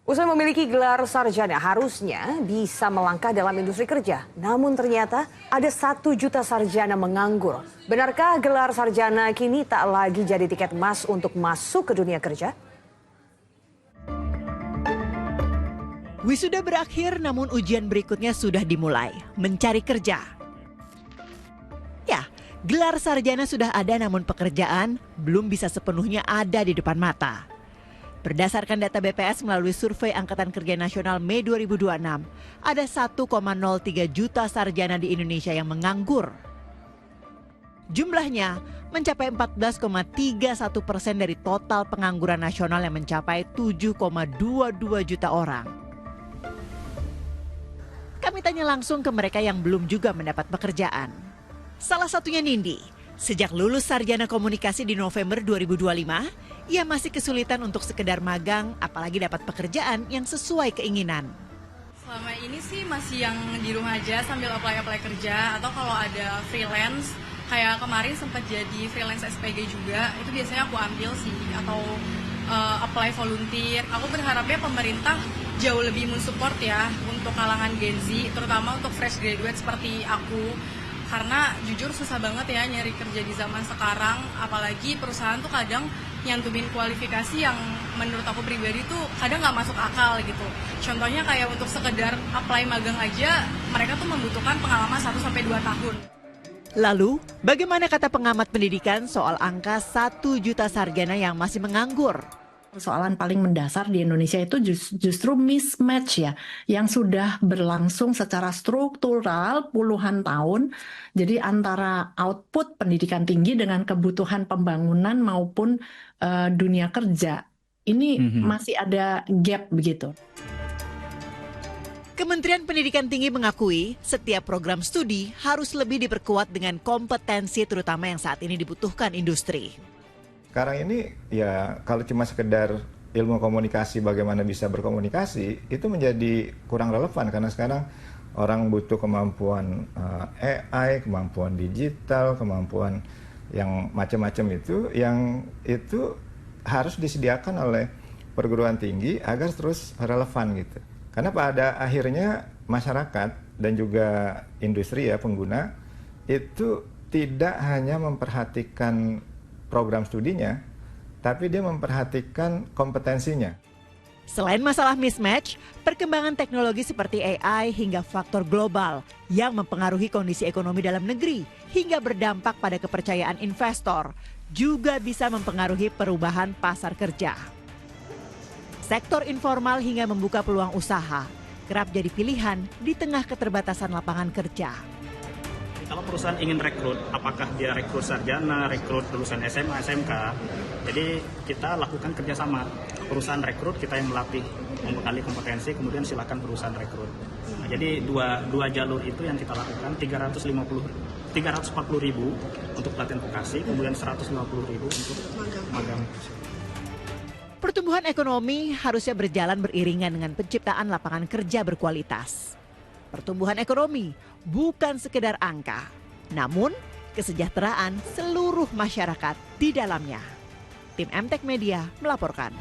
Usai memiliki gelar sarjana harusnya bisa melangkah dalam industri kerja. Namun ternyata ada 1 juta sarjana menganggur. Benarkah gelar sarjana kini tak lagi jadi tiket emas untuk masuk ke dunia kerja? Wisuda berakhir namun ujian berikutnya sudah dimulai, mencari kerja. Ya, gelar sarjana sudah ada namun pekerjaan belum bisa sepenuhnya ada di depan mata. Berdasarkan data BPS melalui survei Angkatan Kerja Nasional Mei 2026, ada 1,03 juta sarjana di Indonesia yang menganggur. Jumlahnya mencapai 14,31% dari total pengangguran nasional yang mencapai 7,22 juta orang. Kami tanya langsung ke mereka yang belum juga mendapat pekerjaan. Salah satunya Nindi. Sejak lulus sarjana komunikasi di November 2025, ia masih kesulitan untuk sekedar magang, apalagi dapat pekerjaan yang sesuai keinginan. Selama ini sih masih yang di rumah aja sambil apply kerja, atau kalau ada freelance, kayak kemarin sempat jadi freelance SPG juga, itu biasanya aku ambil sih, atau apply volunteer. Aku berharapnya pemerintah jauh lebih mensupport ya untuk kalangan Gen Z, terutama untuk fresh graduate seperti aku. Karena jujur susah banget ya nyari kerja di zaman sekarang, apalagi perusahaan tuh kadang nyantumin kualifikasi yang menurut aku pribadi tuh kadang nggak masuk akal gitu. Contohnya kayak untuk sekedar apply magang aja, mereka tuh membutuhkan pengalaman 1-2 tahun. Lalu, bagaimana kata pengamat pendidikan soal angka 1 juta sarjana yang masih menganggur? Persoalan paling mendasar di Indonesia itu justru mismatch ya, yang sudah berlangsung secara struktural puluhan tahun. Jadi antara output pendidikan tinggi dengan kebutuhan pembangunan maupun dunia kerja, ini masih ada gap begitu. Kementerian Pendidikan Tinggi mengakui setiap program studi harus lebih diperkuat dengan kompetensi terutama yang saat ini dibutuhkan industri. Sekarang ini ya kalau cuma sekedar ilmu komunikasi bagaimana bisa berkomunikasi itu menjadi kurang relevan karena sekarang orang butuh kemampuan AI, kemampuan digital, kemampuan yang macam-macam itu yang itu harus disediakan oleh perguruan tinggi agar terus relevan gitu. Karena pada akhirnya masyarakat dan juga industri ya pengguna itu tidak hanya memperhatikan program studinya, tapi dia memperhatikan kompetensinya. Selain masalah mismatch, perkembangan teknologi seperti AI hingga faktor global yang mempengaruhi kondisi ekonomi dalam negeri hingga berdampak pada kepercayaan investor juga bisa mempengaruhi perubahan pasar kerja. Sektor informal hingga membuka peluang usaha kerap jadi pilihan di tengah keterbatasan lapangan kerja. Kalau perusahaan ingin rekrut, apakah dia rekrut sarjana, rekrut lulusan SMA, SMK, jadi kita lakukan kerjasama. Perusahaan rekrut, kita yang melatih, membekali kompetensi, kemudian silakan perusahaan rekrut. Nah, jadi dua jalur itu yang kita lakukan, 340.000 untuk pelatihan vokasi, kemudian 150.000 untuk magang. Pertumbuhan ekonomi harusnya berjalan beriringan dengan penciptaan lapangan kerja berkualitas. Pertumbuhan ekonomi bukan sekedar angka, namun kesejahteraan seluruh masyarakat di dalamnya. Tim MTech Media melaporkan.